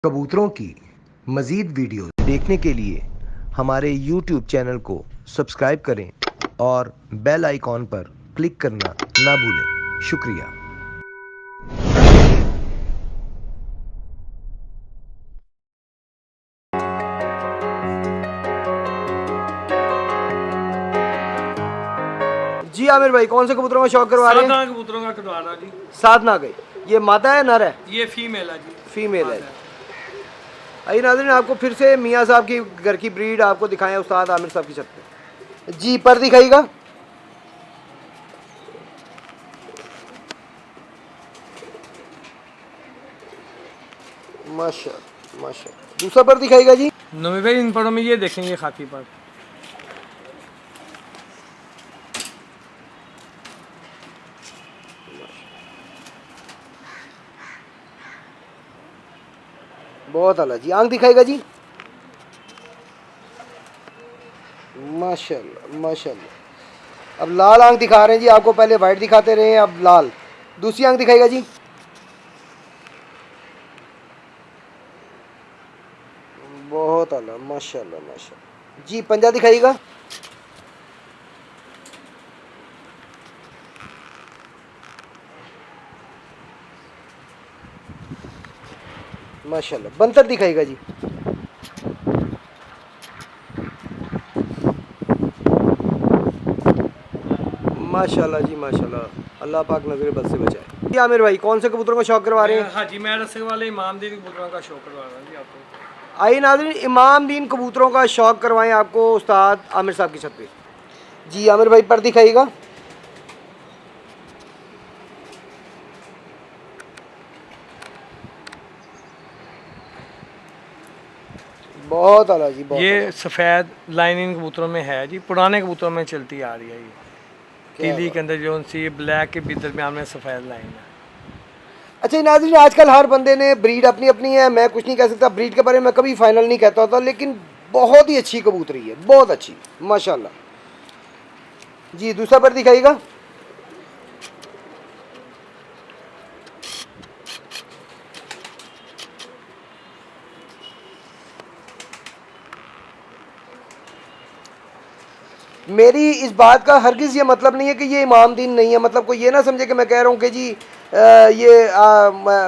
कबूतरों की मज़ीद वीडियो देखने के लिए हमारे YouTube चैनल को सब्सक्राइब करें और बेल आइकॉन पर क्लिक करना ना भूलें। शुक्रिया। जी आमिर भाई, कौन से कबूतरों का शौक करवा रहे हैं? सात कबूतरों का कटवा रहा जी। सात ना गई। ये मादा है नर है? ये फीमेल है जी। फीमेल है। आइए नाज़रीन, आपको फिर से मियाँ साहब की घर की ब्रीड आपको दिखाएं उस्ताद आमिर साहब की छत पे। जी पर दिखाइएगा। माशाल्लाह माशाल्लाह। दूसरा पर दिखाइएगा जी। नवी भाई इन परों में ये देखेंगे खाकी पर। बहुत आला जी। आंख दिखाएगा जी। माशाल्लाह माशाल्लाह। अब लाल आंख दिखा रहे हैं जी आपको, पहले वाइट दिखाते रहे हैं, अब लाल। दूसरी आंख दिखाएगा जी। बहुत आला माशाल्लाह माशाल्लाह जी। पंजा दिखाइएगा। माशाल्लाह। बंतर दिखाइएगा जी। माशाल्लाह जी माशाल्लाह। अल्लाह पाक नजर बद से बचाए। जी आमिर भाई, कौन से कबूतरों का शौक करवा रहे हैं? हाँ जी, मैं रस्से वाले इमाम दीन कबूतरों का शौक करवा रहा हूँ जी आपको। आइए नाज़रीन, इमाम दीन कबूतरों का शौक करवाएं आपको उस्ताद आमिर साहब की छत पे। जी आमिर भाई, पर दिखाइएगा। बहुत आला जी। बहुत ये सफ़ेद लाइन इन कबूतरों में है जी, पुराने कबूतरों में चलती आ रही है ये। पीली के अंदर जो सी ब्लैक के भी दरमियान में सफ़ेद लाइन है। अच्छा नाज़रीन, आजकल हर बंदे ने ब्रीड अपनी अपनी है, मैं कुछ नहीं कह सकता ब्रीड के बारे में, कभी फाइनल नहीं कहता होता, लेकिन बहुत ही अच्छी कबूतरी है, बहुत अच्छी माशाल्लाह जी। दूसरा पर दिखाइएगा। मेरी इस बात का हरगिज़ ये मतलब नहीं है कि ये इमाम दीन नहीं है, मतलब कोई ये ना समझे कि मैं कह रहा हूँ कि जी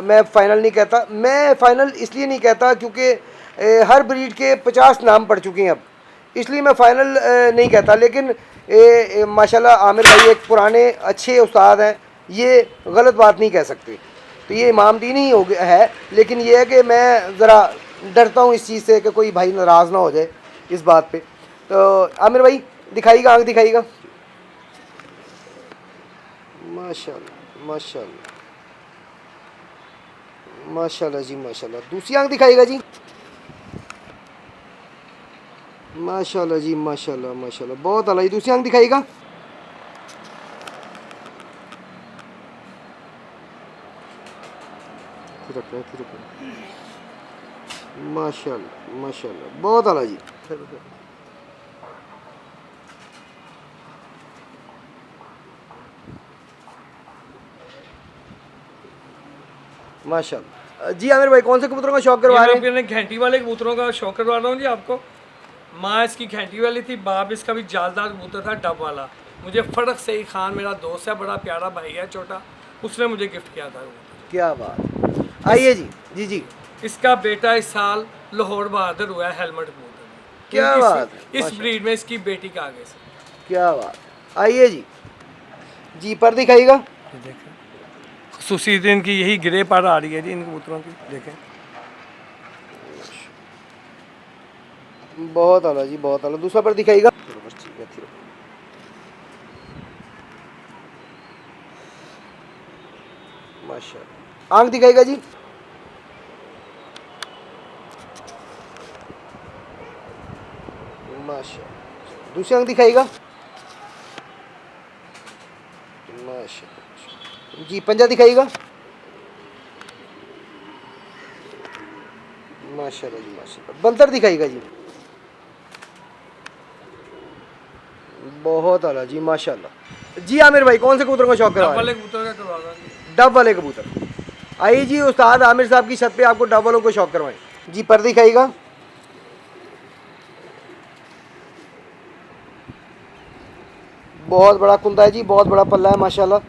मैं फ़ाइनल नहीं कहता। मैं फ़ाइनल इसलिए नहीं कहता क्योंकि हर ब्रीड के 50 नाम पड़ चुके हैं अब, इसलिए मैं फ़ाइनल नहीं कहता। लेकिन माशाल्लाह आमिर भाई एक पुराने अच्छे उस्ताद हैं, ये गलत बात नहीं कह सकते, तो ये इमाम दीन ही हो गया है। लेकिन ये है कि मैं ज़रा डरता हूँ इस चीज़ से कि कोई भाई नाराज़ ना हो जाए इस बात पे। तो आमिर भाई दिखाइएगा, आंख दिखाइएगा। माशाल्लाह माशाल्लाह माशाल्लाह जी माशाल्लाह। दूसरी आंख दिखाइएगा जी। माशाल्लाह जी माशाल्लाह माशाल्लाह। बहुत आला जी। दूसरी आंख दिखाइएगा। माशाल्लाह माशाल्लाह। बहुत आला जी। माशाल्लाह जी। आमिर भाई, कौन से कबूतरों का शौक करवा रहे हैं? मैं घंटी वाले कबूतरों का शौक करवा रहा हूँ जी आपको। माँ इसकी घंटी वाली थी, बाप इसका भी जालदार कबूतर था डब वाला। मुझे फर्क सही खान मेरा दोस्त है, बड़ा प्यारा भाई है छोटा, उसने मुझे गिफ्ट किया था। क्या बात। आइए जी। जी जी। इसका बेटा इस साल लाहौर बहादुर हुआ है हेलमेट कबूतर। क्या बात। इस ब्रीड में इसकी बेटी का आगे से। क्या बात। आइए जी। जी पर दिखाइएगा। देखें खसूसी दिन की यही ग्रे पर आ रही है जी इन कबूतरों की, देखें। बहुत आला जी बहुत आला। दूसरा पर दिखाइएगा। माशाल्लाह। आंख दिखाइएगा जी। माशाल्लाह। दूसरी आंख दिखाइएगा। माशाल्लाह जी। पंजा दिखाइएगा। माशाल्लाह जी माशाल्लाह। बंतर दिखाइएगा जी। बहुत आला जी माशाल्लाह जी। आमिर भाई, कौन से कबूतर का शौक करवा रहे हैं? कबूतर का करवा रहा हूँ। डब वाले कबूतर। आइए जी उस्ताद आमिर साहब की छत पे आपको डबलों को शौक करवाएं। जी पर दिखाइएगा। बहुत बड़ा कुंदा है जी, बहुत बड़ा पल्ला है माशाल्लाह,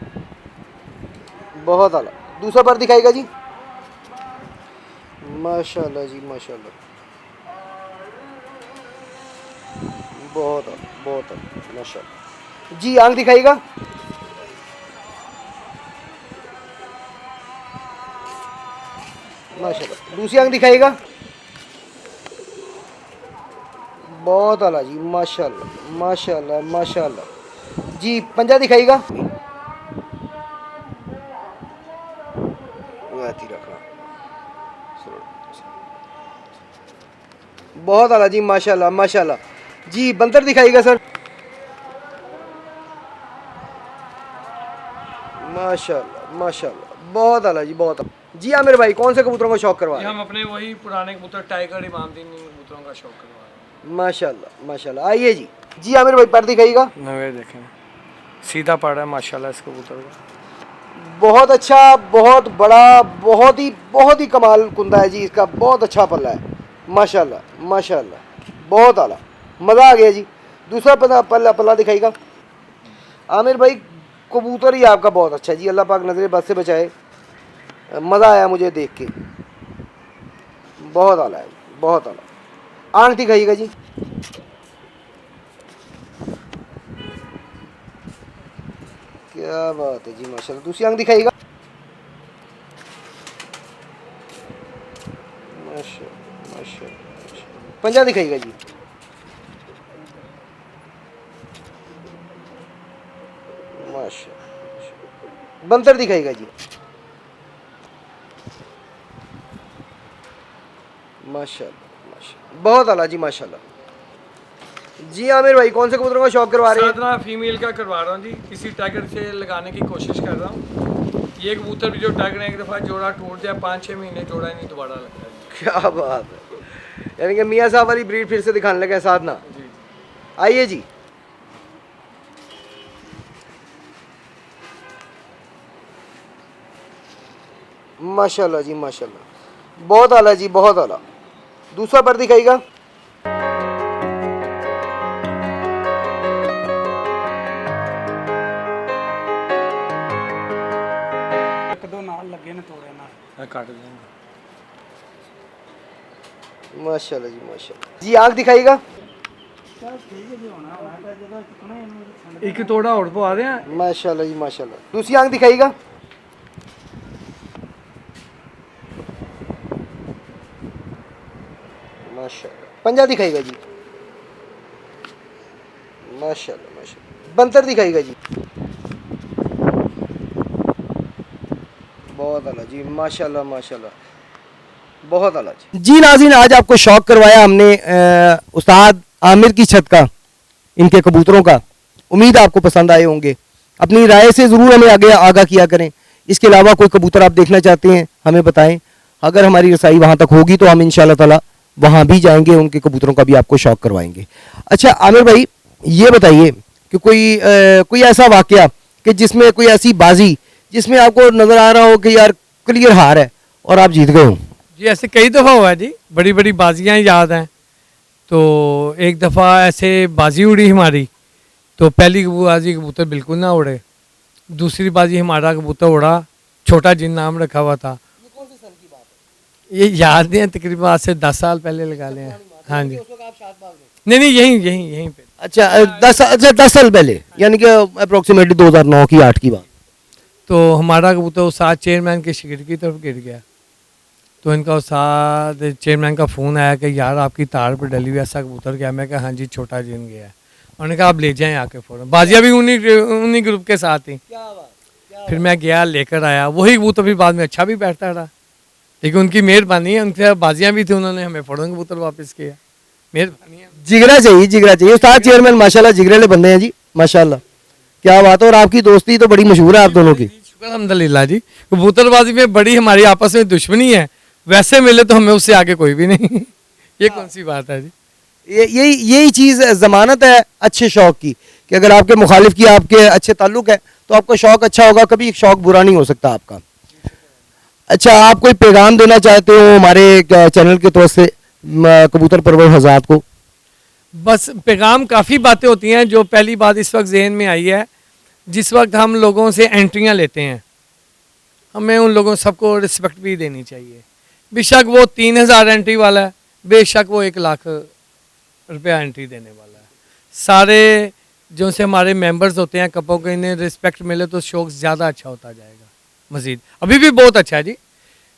बहुत आला। दूसरा पर दिखाइएगा जी। माशाल्लाह जी माशाल्लाह, बहुत आला, बहुत आला माशाल्लाह जी। आंख दिखाइएगा। माशाल्लाह। दूसरी आंख दिखाइएगा। बहुत आला जी माशाल्लाह माशाल्लाह माशाल्लाह जी। पंजा दिखाइएगा। वैसे ही रखना। बहुत आला जी माशाल्लाह माशाल्लाह जी। बंतर दिखाइएगा सर। माशाल्लाह माशाल्लाह, बहुत आला जी, बहुत आला जी। आमिर भाई कौन से कबूतरों का शौक करवा ये रहे हम अपने वही पुराने कबूतर टाइगर इमामदीन कबूतरों का शौक करवा रहे हैं? माशाल्लाह माशाल्लाह। आइए जी। जी आमिर भाई पर दिखाइएगा। हैं। नवे देखें, सीधा पड़ा है माशाल्लाह इस कबूतर का। बहुत अच्छा, बहुत बड़ा, बहुत ही कमाल कुंदा है जी इसका, बहुत अच्छा पल्ला है माशाल्लाह माशाल्लाह, बहुत आला, मज़ा आ गया जी। दूसरा पल्ला दिखाइएगा। आमिर भाई कबूतर ही आपका बहुत अच्छा है जी, अल्लाह पाक नज़र बद से बचाए। मज़ा आया मुझे देख के, बहुत आला है, बहुत आला। आंख दिखाइएगा जी। क्या बात है जी माशाल्लाह। दूसरी आंख दिखाइएगा। माशाल्लाह माशाल्लाह। पंजा दिखाइएगा जी। माशाल्लाह। बंतर दिखाइएगा जी। माशाल्लाह माशाल्लाह, बहुत आला जी माशाल्लाह जी। आमिर भाई कौन से कबूतरों का शौक करवा रहे हैं? साधना फीमेल का करवा रहा हूँ जी, किसी टाइगर से लगाने की कोशिश कर रहा हूँ। ये कबूतर भी जो टाइगर ने एक दफ़ा जोड़ा टूट जाए, 5-6 महीने जोड़ा ही नहीं दोबारा लगता है। क्या बात है, यानी कि मियाँ साहब वाली ब्रीड फिर से दिखाने लगे साधना। जी जी। आइए जी। माशाल्लाह जी माशाल्लाह, बहुत आला जी, बहुत आला। दूसरा पर दिखाइएगा। दो नाल लगे ने तोड़े ना मैं काट दूँगा। माशाल्लाह जी माशाल्लाह जी। आंख दिखाइएगा। चल ठीक है जी, होना होना जगह कितना है। एक तोड़ा और पवा दें। माशाल्लाह जी माशाल्लाह। दूसरी आंख दिखाइएगा। माशाल्लाह। पंजा दिखाइएगा जी। माशाल्लाह माशाल्लाह। बंतर दिखाइएगा जी। बहुत आला जी माशाल्लाह माशाल्लाह, बहुत आला जी। नाज़रीन आज आपको शौक करवाया हमने उस्ताद आमिर की छत का, इनके कबूतरों का। उम्मीद आपको पसंद आए होंगे। अपनी राय से ज़रूर हमें आगे आगाह किया करें। इसके अलावा कोई कबूतर आप देखना चाहते हैं हमें बताएं। अगर हमारी रसाई वहाँ तक होगी तो हम इंशाल्लाह ताला वहाँ भी जाएंगे, उनके कबूतरों का भी आपको शौक करवाएंगे। अच्छा आमिर भाई ये बताइए कि कोई ऐसा वाकया कि जिसमें कोई ऐसी बाजी जिसमें आपको नज़र आ रहा हो कि यार क्लियर हार है और आप जीत गए हो? जी ऐसे कई दफ़ा हुआ है जी, बड़ी बड़ी बाजियाँ याद हैं। तो एक दफ़ा ऐसे बाजी उड़ी हमारी, तो पहली बाजी कबूतर बिल्कुल ना उड़े। दूसरी बाजी हमारा कबूतर उड़ा, छोटा जिन नाम रखा हुआ था। ये कौन से सन की बात ये याद नहीं है, तकरीबन आज से 10 साल पहले लगा लें। हाँ जी। है? उस वक्त आप शादबाग में? नहीं यहीं पे। अच्छा 10 साल पहले, यानी कि अप्रोक्सीमेटली 2009 की 8 की बात। तो हमारा कबूतर उस साथ चेयरमैन के शिविर की तरफ गिर गया। तो इनका उस साथ चेयरमैन का फ़ोन आया कि यार आपकी तार पर डली हुई ऐसा कबूतर गया। मैं कहा हाँ जी छोटा जिन गया है। उन्होंने कहा आप ले जाएं आके फ़ौरन। बाजियाँ भी उन्हीं ग्रुप के साथ थी। क्या बात, फिर मैं गया लेकर आया, वही कबूतर भी बाद में अच्छा भी बैठता रहा। लेकिन उनकी मेहरबानी है, उनके बाजियाँ भी थी, उन्होंने हमें फ़ौरन कबूतर वापस किया। मेहरबानी है। जिगरा चाहिए, जिगरा चाहिए। उस्ताद चेयरमैन माशाल्लाह जिगरेले बंदे हैं जी माशाल्लाह, क्या बात है। और आपकी दोस्ती तो बड़ी मशहूर है आप दोनों की। शुक्र अल्हम्दुलिल्लाह जी। कबूतरबाजी में बड़ी हमारी आपस में दुश्मनी है, वैसे मिले तो हमें उससे आगे कोई भी नहीं। ये कौन सी बात है जी। यही चीज़ ज़मानत है अच्छे शौक की कि अगर आपके मुखालिफ की आपके अच्छे ताल्लुक है तो आपका शौक अच्छा होगा, कभी शौक बुरा नहीं हो सकता आपका। अच्छा, आप कोई पैगाम देना चाहते हो हमारे चैनल की तरफ से कबूतर परवर हज़रात को? बस पैगाम काफ़ी बातें होती हैं। जो पहली बात इस वक्त जहन में आई है, जिस वक्त हम लोगों से एंट्रियां लेते हैं, हमें उन लोगों सबको रिस्पेक्ट भी देनी चाहिए। बेशक वो 3000 एंट्री वाला है, बेशक वो 1 लाख रुपया एंट्री देने वाला है। सारे जो से हमारे मेंबर्स होते हैं कपों के, इन्हें रिस्पेक्ट मिले तो शौक ज़्यादा अच्छा होता जाएगा। मज़ीद अभी भी बहुत अच्छा है जी।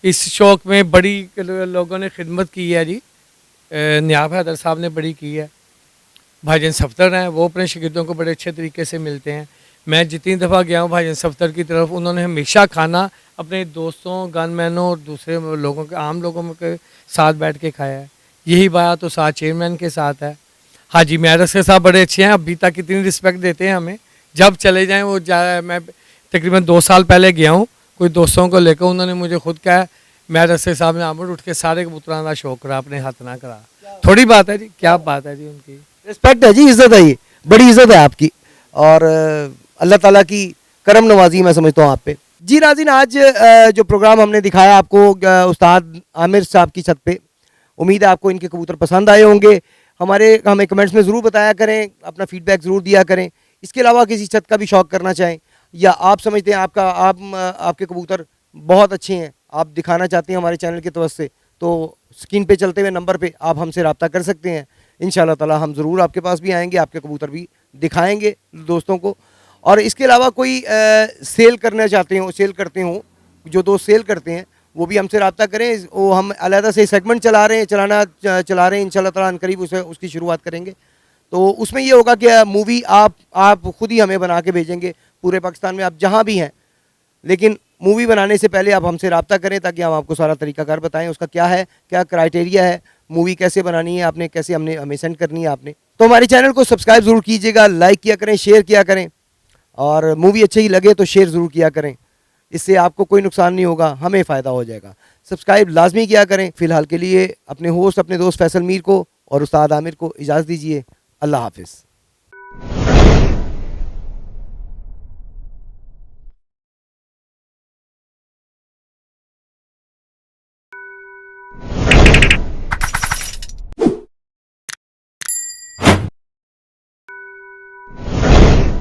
इस शौक में बड़ी लोगों ने खिदमत की है जी। नियाब हैदर साहब ने बड़ी की है। भाईजान सफ्तर हैं, वो अपने शागिर्दों को बड़े अच्छे तरीके से मिलते हैं। मैं जितनी दफ़ा गया हूँ भाईजान सफ्तर की तरफ, उन्होंने हमेशा खाना अपने दोस्तों, गनमैनों और दूसरे लोगों के, आम लोगों के साथ बैठ के खाया है। यही बात तो साथ चेयरमैन के साथ है। हाजी मैरस के साथ बड़े अच्छे हैं, अभी तक इतनी रिस्पेक्ट देते हैं हमें। जब चले जाएँ वो मैं तकरीबन 2 साल पहले गया हूँ कोई दोस्तों को लेकर, उन्होंने मुझे खुद कहा मैरस के साहब ने आमर उठ के सारे कबूतरों का शौक करा, अपने हाथ ना करा। थोड़ी बात है जी, क्या बात है जी उनकी। रिस्पेक्ट है जी, इज़्ज़त है, ये बड़ी इज़्ज़त है आपकी, और अल्लाह ताला की करम नवाजी मैं समझता हूँ आप पे। जी नाज़रीन, आज जो प्रोग्राम हमने दिखाया आपको उस्ताद आमिर साहब की छत पे, उम्मीद है आपको इनके कबूतर पसंद आए होंगे। हमें कमेंट्स में ज़रूर बताया करें, अपना फीडबैक ज़रूर दिया करें। इसके अलावा किसी छत का भी शौक़ करना चाहें, या आप समझते हैं आपके कबूतर बहुत अच्छे हैं, आप दिखाना चाहते हैं हमारे चैनल की तरफ से, तो स्क्रीन पे चलते हुए नंबर पे आप हमसे रब्ता कर सकते हैं। इंशाल्लाह ताला हम ज़रूर आपके पास भी आएंगे, आपके कबूतर भी दिखाएंगे दोस्तों को। और इसके अलावा कोई सेल करना चाहते हो, सेल करते हो, जो दोस्त सेल करते हैं वो भी हमसे रब्ता करें। वो हम अलहदा से सेगमेंट चला रहे हैं, इंशाल्लाह ताला अनकरीब उसकी शुरुआत करेंगे। तो उसमें ये होगा कि मूवी आप खुद ही हमें बना के भेजेंगे पूरे पाकिस्तान में, आप जहाँ भी हैं। लेकिन मूवी बनाने से पहले आप हमसे रब्ता करें ताकि हम आपको सारा तरीकाकार बताएं, उसका क्या है, क्या क्राइटेरिया है, मूवी कैसे बनानी है आपने, कैसे हमें सेंड करनी है आपने। तो हमारे चैनल को सब्सक्राइब ज़रूर कीजिएगा, लाइक किया करें, शेयर किया करें, और मूवी अच्छी ही लगे तो शेयर ज़रूर किया करें। इससे आपको कोई नुकसान नहीं होगा, हमें फ़ायदा हो जाएगा। सब्सक्राइब लाजमी किया करें। फ़िलहाल के लिए अपने दोस्त फैसल मीर को और उस्ताद आमिर को इजाज़त दीजिए। अल्लाह हाफिज़।